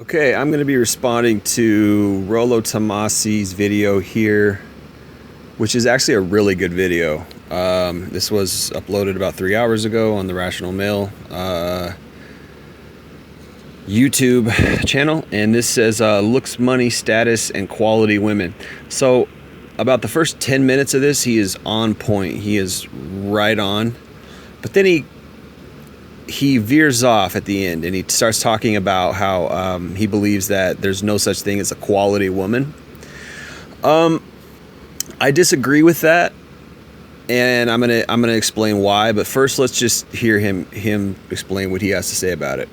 Okay, I'm going to be responding to Rollo Tomassi's video here, which is actually a really good video. This was uploaded about 3 hours ago on the Rational Mail YouTube channel, and this says looks, money, status, and quality women. So about the first 10 minutes of this, he is on point. He is right on. But then he veers off at the end, and he starts talking about how he believes that there's no such thing as a quality woman. I disagree with that, and I'm gonna explain why. But first, let's just hear him explain what he has to say about it.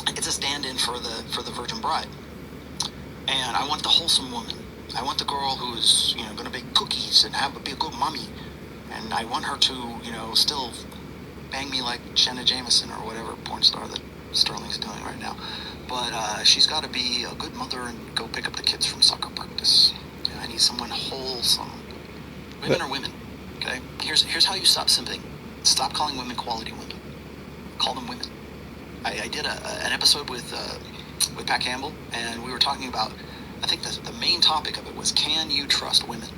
It's a stand-in for the virgin bride, and I want the wholesome woman. I want the girl who's going to bake cookies and be a good mommy, and I want her to still bang me like Jenna Jameson or whatever porn star that Sterling's doing right now. But she's got to be a good mother and go pick up the kids from soccer practice. I need someone wholesome. Women are women, okay? Here's how you stop simping. Stop calling women quality women. Call them women. I did an episode with Pat Campbell, and we were talking about, I think the main topic of it was, can you trust women?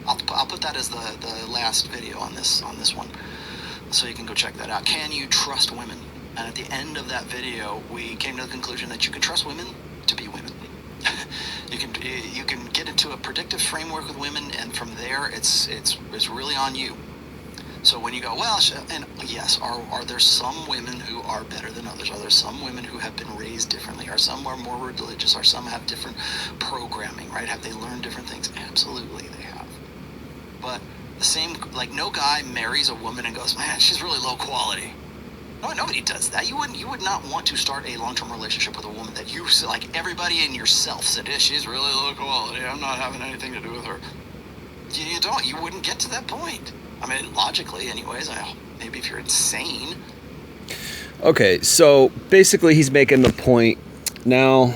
I'll put that as the last video on this one, so you can go check that out. Can you trust women? And at the end of that video, we came to the conclusion that you can trust women to be women. you can get into a predictive framework with women, and from there, it's really on you. So when you go, well, and yes, are there some women who are better than others? Are there some women who have been raised differently? Are some are more religious? Are some have different programming, right? Have they learned different things? Absolutely, they have. But the same, like, no guy marries a woman and goes, man, she's really low quality. No, nobody does that. You would not want to start a long-term relationship with a woman that you, like, everybody in yourself said, yeah, she's really low quality. I'm not having anything to do with her. You wouldn't get to that point. I mean, logically, anyways. Maybe if you're insane. Okay, so basically he's making the point now.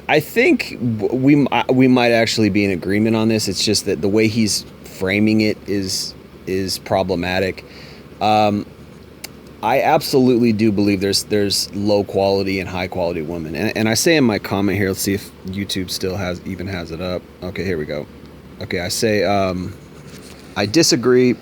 I think we might actually be in agreement on this. It's just that the way he's framing it is problematic. I absolutely do believe there's low quality and high quality women, and I say in my comment here. Let's see if YouTube still has it up. Okay, here we go. Okay, I say I disagree.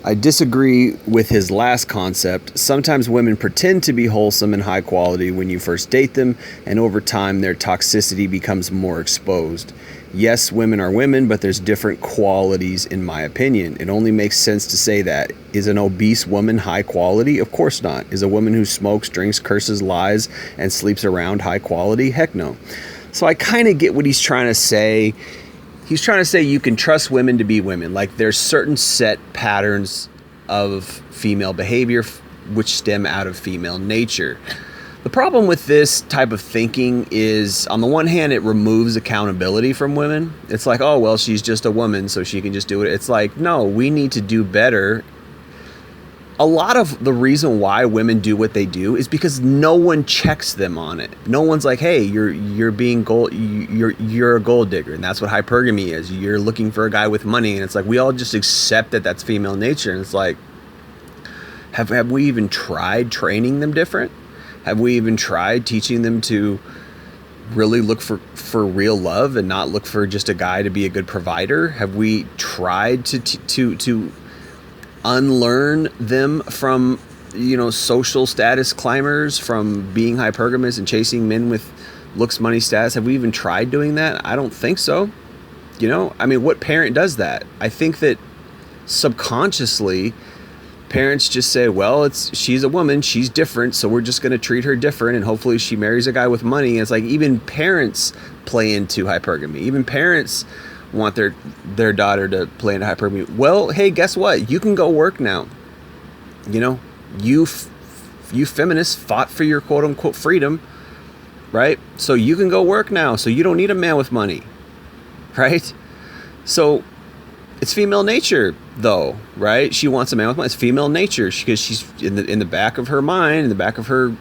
I disagree with his last concept. Sometimes women pretend to be wholesome and high quality when you first date them, and over time their toxicity becomes more exposed. Yes, women are women, but there's different qualities in my opinion. It only makes sense to say that. Is an obese woman high quality? Of course not. Is a woman who smokes, drinks, curses, lies, and sleeps around high quality? Heck no. So I kind of get what he's trying to say. He's trying to say you can trust women to be women. Like, there's certain set patterns of female behavior which stem out of female nature. The problem with this type of thinking is, on the one hand, it removes accountability from women. It's like, oh, well, she's just a woman, so she can just do it. It's like, no, we need to do better. A lot of the reason why women do what they do is because no one checks them on it. No one's like, hey, you're being you're a gold digger, and that's what hypergamy is. You're looking for a guy with money, and it's like we all just accept that that's female nature. And it's like, have we even tried training them different? Have we even tried teaching them to really look for real love and not look for just a guy to be a good provider? Have we tried to unlearn them from social status climbers, from being hypergamous and chasing men with looks, money, status? Have we even tried doing that? I don't think so. I mean, what parent does that? I think that subconsciously parents just say, well, she's a woman, she's different, so we're just going to treat her different, and hopefully she marries a guy with money. And it's like, even parents play into hypergamy. Even parents want their daughter to play into hypergamy. Well, hey, guess what? You can go work now. You feminists fought for your quote unquote freedom, right? So you can go work now. So you don't need a man with money, right? So it's female nature, though, right? She wants a man with money. It's female nature because she's in the back of her mind, in the back of her,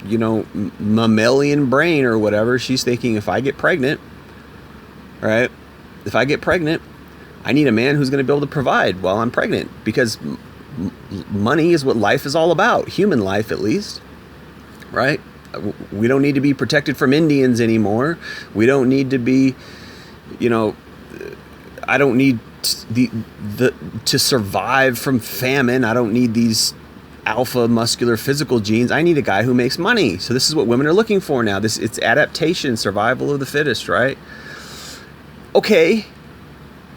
mammalian brain or whatever. She's thinking, if I get pregnant, right? If I get pregnant, I need a man who's going to be able to provide while I'm pregnant, because money is what life is all about, human life at least, right? We don't need to be protected from Indians anymore. We don't need to be, I don't need to survive from famine. I don't need these alpha muscular physical genes. I need a guy who makes money. So this is what women are looking for now. It's adaptation, survival of the fittest, right? Okay,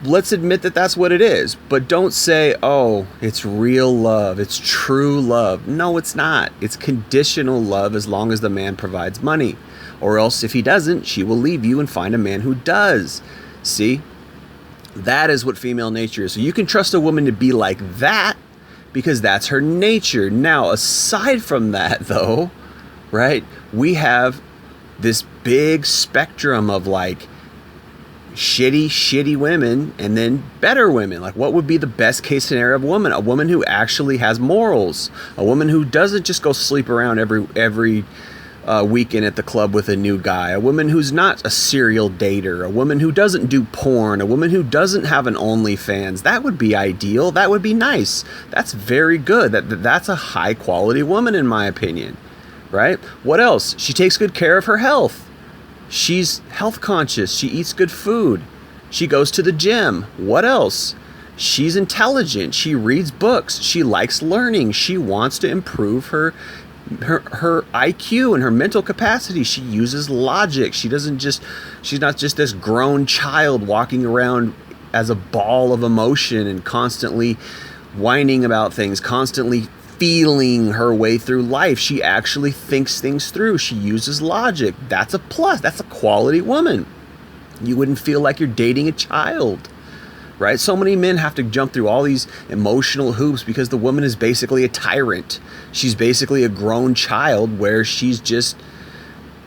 let's admit that that's what it is, but don't say, oh, it's real love, it's true love. No, it's not. It's conditional love as long as the man provides money, or else if he doesn't, she will leave you and find a man who does. See, that is what female nature is. So you can trust a woman to be like that because that's her nature. Now, aside from that though, right, we have this big spectrum of like shitty women and then better women. Like, what would be the best case scenario of a woman? A woman who actually has morals, a woman who doesn't just go sleep around every weekend at the club with a new guy, a woman who's not a serial dater, a woman who doesn't do porn, a woman who doesn't have an OnlyFans. That would be ideal. That would be nice. That's very good. That's a high quality woman in my opinion, right? What else? She takes good care of her health. She's health conscious. She eats good food. She goes to the gym. What else? She's intelligent. She reads books. She likes learning. She wants to improve her IQ and her mental capacity. She uses logic. She's not just this grown child walking around as a ball of emotion and constantly whining about things, constantly feeling her way through life. She actually thinks things through. She uses logic. That's a plus. That's a quality woman. You wouldn't feel like you're dating a child, right? So many men have to jump through all these emotional hoops because the woman is basically a tyrant. She's basically a grown child where she's just,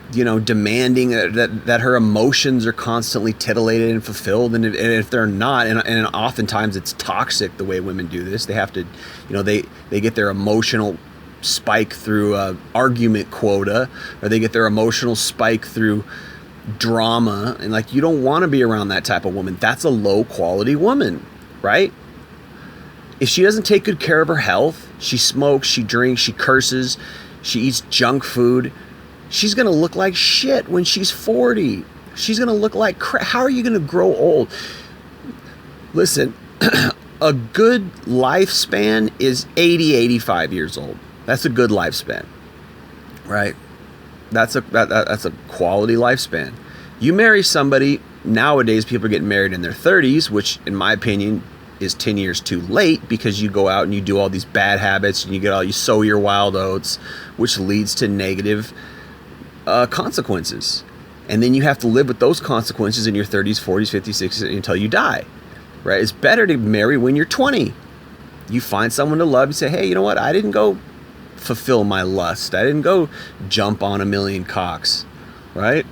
demanding that her emotions are constantly titillated and fulfilled. And if they're not, and oftentimes it's toxic the way women do this. They have to, they get their emotional spike through argument quota, or they get their emotional spike through drama. And like, you don't want to be around that type of woman. That's a low quality woman, right? If she doesn't take good care of her health, she smokes, she drinks, she curses, she eats junk food, she's going to look like shit when she's 40. She's going to look like crap. How are you going to grow old? Listen, a good lifespan is 80, 85 years old. That's a good lifespan, right? That's a quality lifespan. You marry somebody, nowadays people are getting married in their 30s, which in my opinion is 10 years too late, because you go out and you do all these bad habits and you sow your wild oats, which leads to negative consequences. And then you have to live with those consequences in your 30s, 40s, 50s, 60s until you die, right? It's better to marry when you're 20. You find someone to love. You say, hey, you know what? I didn't go fulfill my lust. I didn't go jump on a million cocks, right?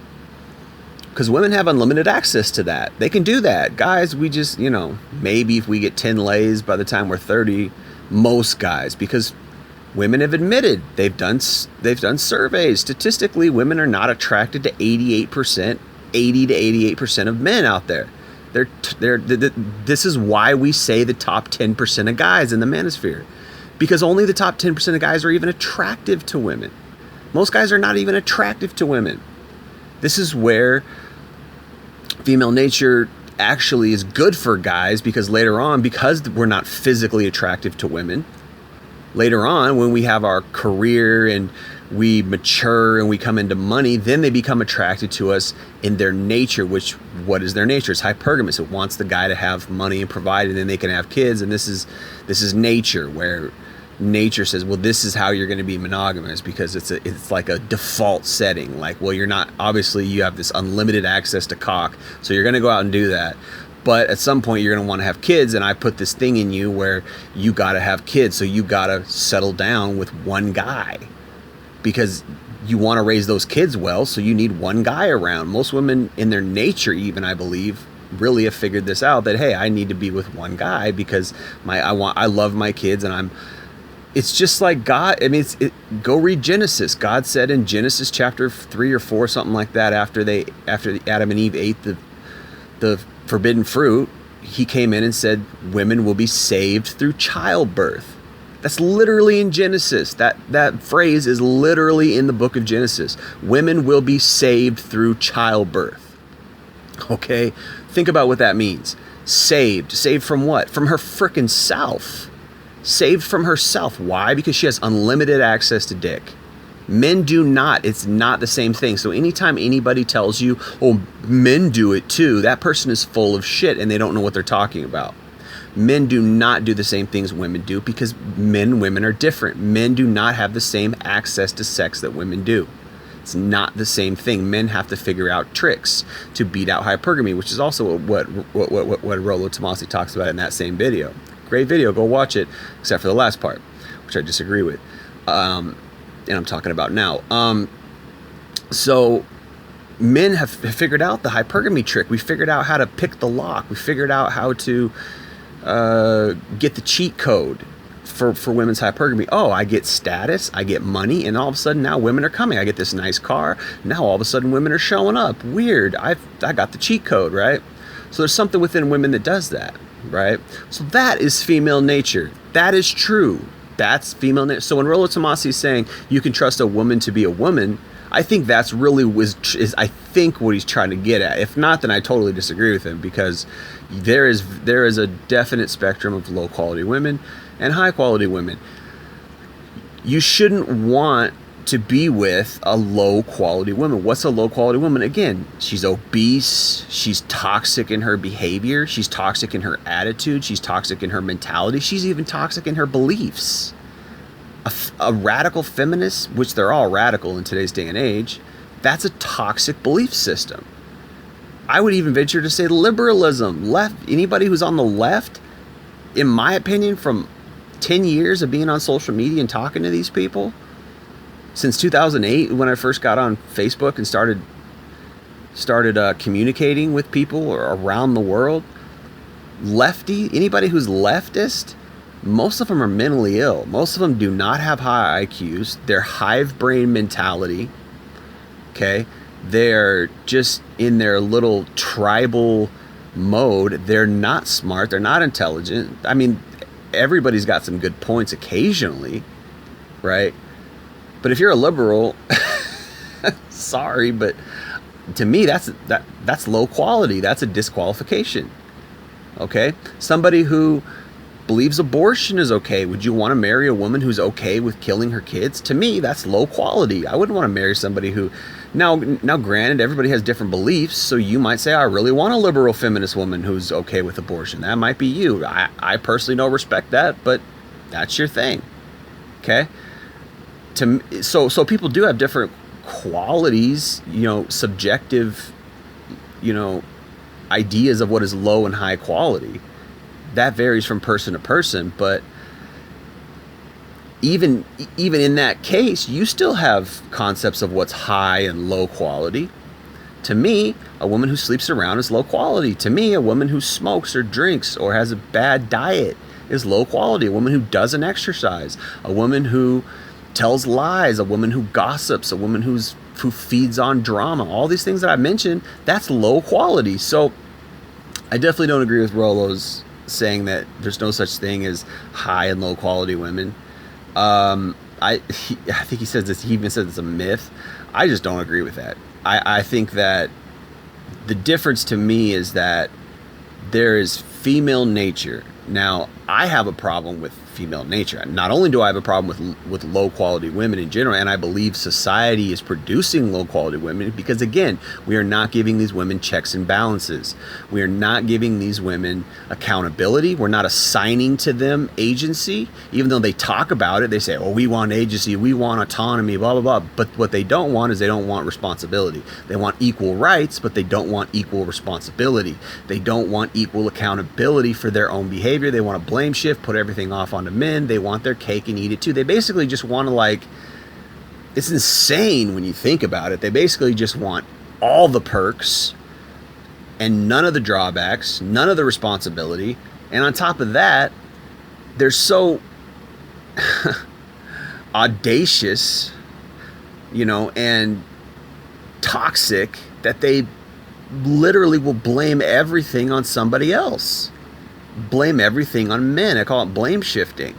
Because women have unlimited access to that. They can do that. Guys, we just, maybe if we get 10 lays by the time we're 30, most guys, because women have admitted, they've done surveys. Statistically, women are not attracted to 80 to 88% of men out there. This is why we say the top 10% of guys in the manosphere, because only the top 10% of guys are even attractive to women. Most guys are not even attractive to women. This is where female nature actually is good for guys, because later on, because we're not physically attractive to women, later on, when we have our career and we mature and we come into money, then they become attracted to us in their nature, which, what is their nature? It's hypergamous. It wants the guy to have money and provide, and then they can have kids. And this is nature, where nature says, well, this is how you're going to be monogamous, because it's like a default setting. Like, well, you're not, obviously you have this unlimited access to cock, so you're going to go out and do that. But at some point, you're going to want to have kids, and I put this thing in you where you got to have kids. So you got to settle down with one guy, because you want to raise those kids well, so you need one guy around. Most women in their nature, even, I believe, really have figured this out, that, hey, I need to be with one guy because I love my kids, and it's just like God. I mean, go read Genesis. God said in Genesis chapter 3 or 4, something like that, after Adam and Eve ate the forbidden fruit, he came in and said women will be saved through childbirth. That's literally in Genesis. That phrase is literally in the book of Genesis. Women will be saved through childbirth. Okay? Think about what that means. Saved. Saved from what? From her frickin' self. Saved from herself. Why? Because she has unlimited access to dick. Men do not. It's not the same thing. So anytime anybody tells you, oh, men do it too, that person is full of shit and they don't know what they're talking about. Men do not do the same things women do because men and women are different. Men do not have the same access to sex that women do. It's not the same thing. Men have to figure out tricks to beat out hypergamy, which is also what Rollo Tomassi talks about in that same video. Great video. Go watch it, except for the last part, which I disagree with. And I'm talking about now. So men have figured out the hypergamy trick. We figured out how to pick the lock. We figured out how to get the cheat code for women's hypergamy. Oh, I get status, I get money, and all of a sudden now women are coming. I get this nice car. Now all of a sudden women are showing up. Weird. I got the cheat code, right? So there's something within women that does that, right? So that is female nature. That is true. That's female nature. So when Rollo Tomassi is saying you can trust a woman to be a woman, I think that's really is I think what he's trying to get at. If not, then I totally disagree with him, because there is a definite spectrum of low quality women and high quality women. You shouldn't want to be with a low quality woman. What's a low quality woman? Again, she's obese, she's toxic in her behavior, she's toxic in her attitude, she's toxic in her mentality, she's even toxic in her beliefs. A radical feminist, which they're all radical in today's day and age, that's a toxic belief system. I would even venture to say liberalism, left, anybody who's on the left, in my opinion, from 10 years of being on social media and talking to these people, since 2008, when I first got on Facebook and started communicating with people around the world, anybody who's leftist, most of them are mentally ill. Most of them do not have high IQs. They're hive brain mentality. Okay? They're just in their little tribal mode. They're not smart. They're not intelligent. I mean, everybody's got some good points occasionally, right? But if you're a liberal, sorry, but to me, that's low quality. That's a disqualification. Okay? Somebody who believes abortion is okay. Would you want to marry a woman who's okay with killing her kids? To me, that's low quality. I wouldn't want to marry somebody who... Now, granted, everybody has different beliefs, so you might say, I really want a liberal feminist woman who's okay with abortion. That might be you. I personally don't respect that, but that's your thing. Okay? So people do have different qualities, subjective, ideas of what is low and high quality. That varies from person to person, but even in that case, you still have concepts of what's high and low quality. To me, a woman who sleeps around is low quality. To me, a woman who smokes or drinks or has a bad diet is low quality. A woman who doesn't exercise, a woman who tells lies, a woman who gossips, a woman who feeds on drama, all these things that I mentioned, that's low quality. So I definitely don't agree with Rollo's saying that there's no such thing as high and low quality women. I think he says this. He even says it's a myth. I just don't agree with that. I think that the difference to me is that there is female nature. Now, I have a problem with female nature. Not only do I have a problem with low quality women in general, and I believe society is producing low quality women because, again, we are not giving these women checks and balances. We are not giving these women accountability. We're not assigning to them agency, even though they talk about it. They say, oh, we want agency, we want autonomy, blah, blah, blah. But what they don't want is they don't want responsibility. They want equal rights, but they don't want equal responsibility. They don't want equal accountability for their own behavior. They want to blame shift, put everything off onto men. They want their cake and eat it too. They basically just want to, it's insane when you think about it. They basically just want all the perks and none of the drawbacks, none of the responsibility. And on top of that, they're so audacious, and toxic that they literally will blame everything on somebody else. Blame everything on men. I call it blame shifting.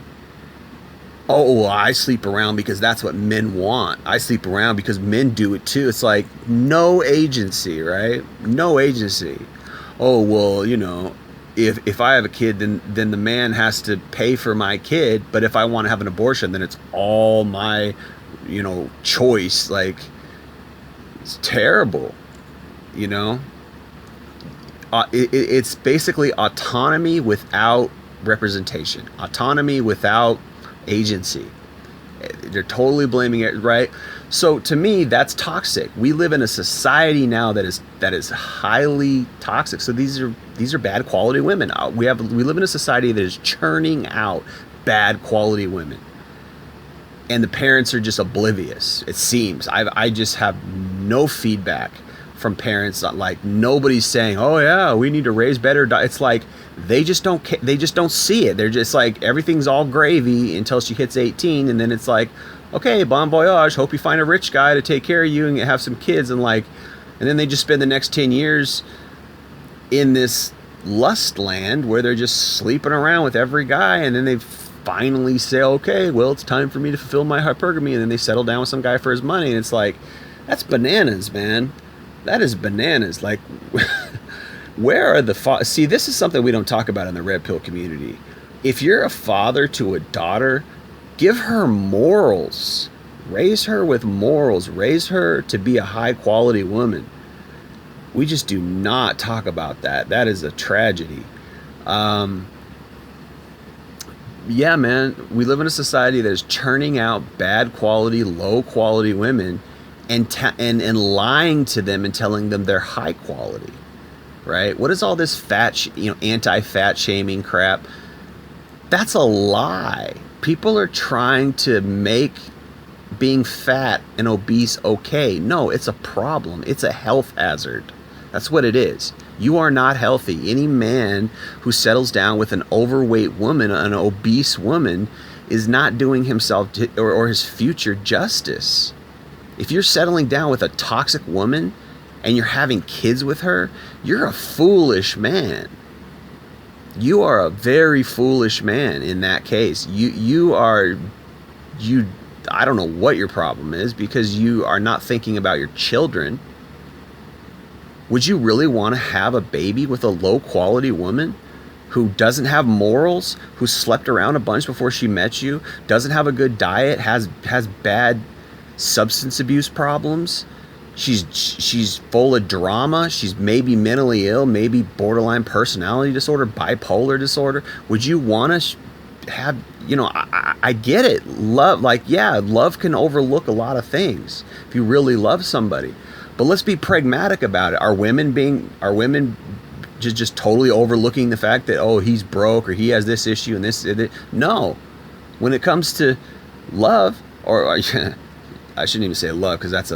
Oh, well, I sleep around because that's what men want. I sleep around because men do it too. It's like no agency, right? No agency. Oh, well, if I have a kid, then the man has to pay for my kid. But if I want to have an abortion, then it's all my, choice. Like, it's terrible, you know. It's basically autonomy without representation, autonomy without agency. They're totally blaming it, right? So to me, that's toxic. We live in a society now that is highly toxic. So these are bad quality women. We live in a society that is churning out bad quality women, and the parents are just oblivious. It seems I just have no feedback from parents. Like, nobody's saying, "Oh yeah, we need to raise better." It's like they just don't see it. They're just like, everything's all gravy until she hits 18, and then it's like, okay, bon voyage. Hope you find a rich guy to take care of you and have some kids, and then they just spend the next 10 years in this lust land where they're just sleeping around with every guy, and then they finally say, okay, well, it's time for me to fulfill my hypergamy, and then they settle down with some guy for his money, and it's like, that's bananas, man. That is bananas. Like, where are the see, this is something we don't talk about in the red pill community. If you're a father to a daughter, give her morals. Raise her with morals. Raise her to be a high quality woman. We just do not talk about that. That is a tragedy. Yeah, man, we live in a society that is churning out bad quality, low quality women, and lying to them and telling them they're high quality, right? What is all this anti-fat shaming crap? That's a lie. People are trying to make being fat and obese okay. No, it's a problem. It's a health hazard. That's what it is. You are not healthy. Any man who settles down with an overweight woman, an obese woman, is not doing himself or his future justice. If you're settling down with a toxic woman and you're having kids with her, you're a foolish man. You are a very foolish man in that case. I don't know what your problem is, because you are not thinking about your children. Would you really want to have a baby with a low quality woman who doesn't have morals, who slept around a bunch before she met you, doesn't have a good diet, has bad substance abuse problems? She's full of drama. She's maybe mentally ill, maybe borderline personality disorder, bipolar disorder. Would you want to have, I get it. Love, love can overlook a lot of things if you really love somebody. But let's be pragmatic about it. Are women just totally overlooking the fact that, oh, he's broke or he has this issue and this? No. When it comes to love, or I shouldn't even say love, because that's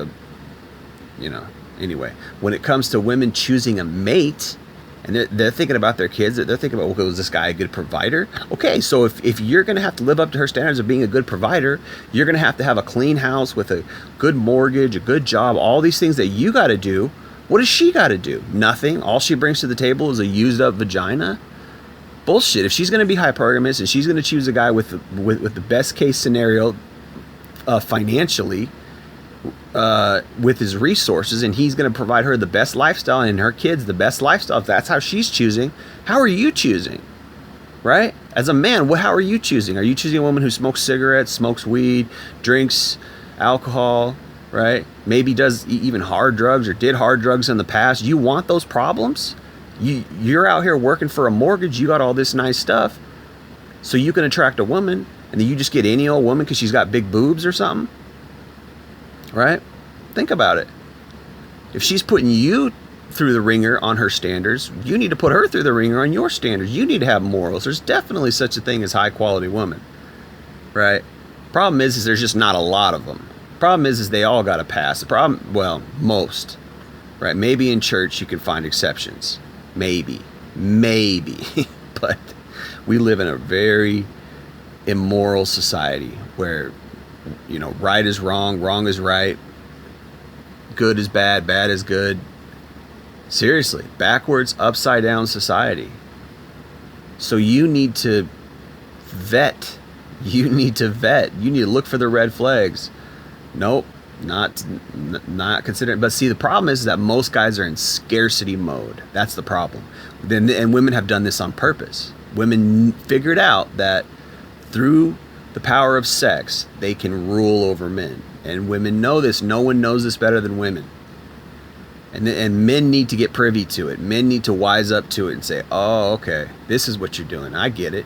anyway. When it comes to women choosing a mate, and they're thinking about their kids, they're thinking about, well, is this guy a good provider? Okay, so if you're going to have to live up to her standards of being a good provider, you're going to have a clean house with a good mortgage, a good job, all these things that you got to do. What does she got to do? Nothing. All she brings to the table is a used up vagina? Bullshit. If she's going to be hypergamous and she's going to choose a guy with the best case scenario financially, with his resources, and he's going to provide her the best lifestyle and her kids the best lifestyle, if that's how she's choosing, how are you choosing? Right? As a man, how are you choosing? Are you choosing a woman who smokes cigarettes, smokes weed, drinks alcohol, right? Maybe does even hard drugs or did hard drugs in the past? You want those problems? You're out here working for a mortgage, you got all this nice stuff, so you can attract a woman, and then you just get any old woman because she's got big boobs or something? Right? Think about it. If she's putting you through the ringer on her standards, you need to put her through the ringer on your standards. You need to have morals. There's definitely such a thing as high quality women. Right? Problem is there's just not a lot of them. Problem is they all got to pass. The problem, well, most. Right? Maybe in church you can find exceptions. Maybe. But we live in a very immoral society where right is wrong, wrong is right, good is bad, bad is good. Seriously, backwards, upside down society. So you need to vet You need to vet. You need to look for the red flags. Nope, not considering. But see, the problem is that most guys are in scarcity mode. That's the problem. And women have done this on purpose. Women figured out that through the power of sex, they can rule over men. And women know this. No one knows this better than women. And men need to get privy to it. Men need to wise up to it and say, oh, okay, this is what you're doing. I get it.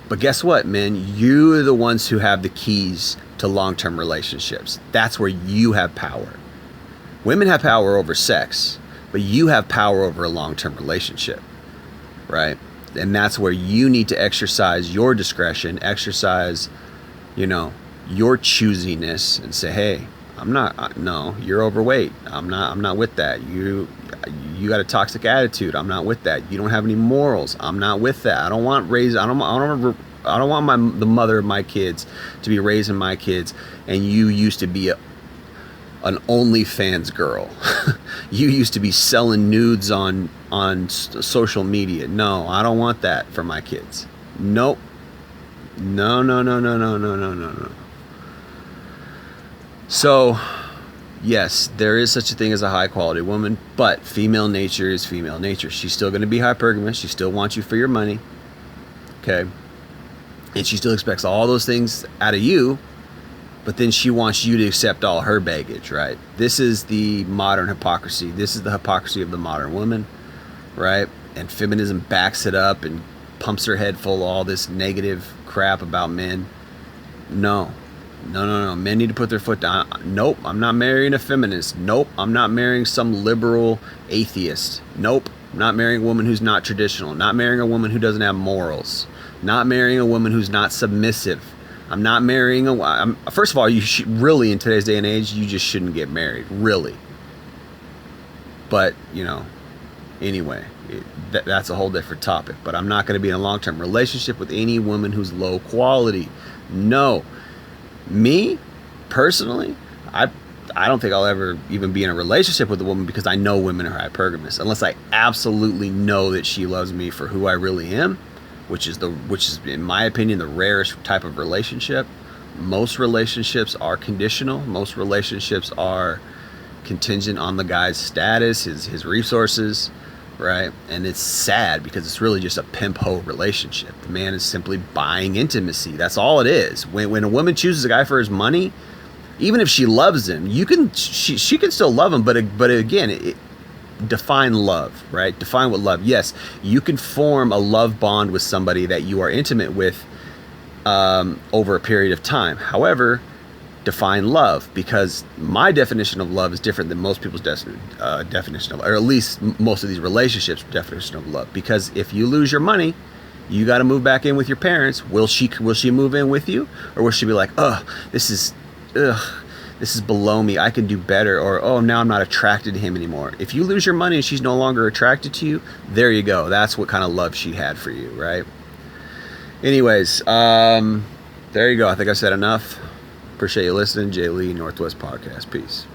But guess what, men? You're the ones who have the keys to long-term relationships. That's where you have power. Women have power over sex, but you have power over a long-term relationship, right? And that's where you need to exercise your discretion, exercise, your choosiness, and say, hey, no, you're overweight. I'm not with that. You got a toxic attitude. I'm not with that. You don't have any morals. I'm not with that. I don't want the mother of my kids to be raising my kids, and you used to be an OnlyFans girl. You used to be selling nudes on social media. No, I don't want that for my kids. Nope. No. So, yes, there is such a thing as a high quality woman, but female nature is female nature. She's still going to be hypergamous. She still wants you for your money. Okay. And she still expects all those things out of you, but then she wants you to accept all her baggage, right? This is the modern hypocrisy. This is the hypocrisy of the modern woman, right? And feminism backs it up and pumps her head full of all this negative crap about men. No. Men need to put their foot down. Nope, I'm not marrying a feminist. Nope, I'm not marrying some liberal atheist. Nope, I'm not marrying a woman who's not traditional. Not marrying a woman who doesn't have morals. Not marrying a woman who's not submissive. I'm not marrying first of all, you should really, in today's day and age, you just shouldn't get married, really. But, anyway, that's a whole different topic. But I'm not going to be in a long-term relationship with any woman who's low quality. No. Me, personally, I don't think I'll ever even be in a relationship with a woman because I know women are hypergamous. Unless I absolutely know that she loves me for who I really am, which is in my opinion the rarest type of relationship. Most relationships are conditional. Most relationships are contingent on the guy's status, his resources, right? And it's sad because it's really just a pimp hoe relationship. The man is simply buying intimacy. That's all it is. When a woman chooses a guy for his money, even if she loves him, she can still love him, but again, define love, right? Define what love. Yes, you can form a love bond with somebody that you are intimate with over a period of time. However, define love, because my definition of love is different than most people's definition of, or at least most of these relationships' definition of love. Because if you lose your money, you got to move back in with your parents. Will she move in with you, or will she be like, this is below me, I can do better, or oh, now I'm not attracted to him anymore? If you lose your money and she's no longer attracted to you, there you go. That's what kind of love she had for you, right? Anyways, there you go. I think I said enough. Appreciate you listening. Jay Lee, Northwest Podcast. Peace.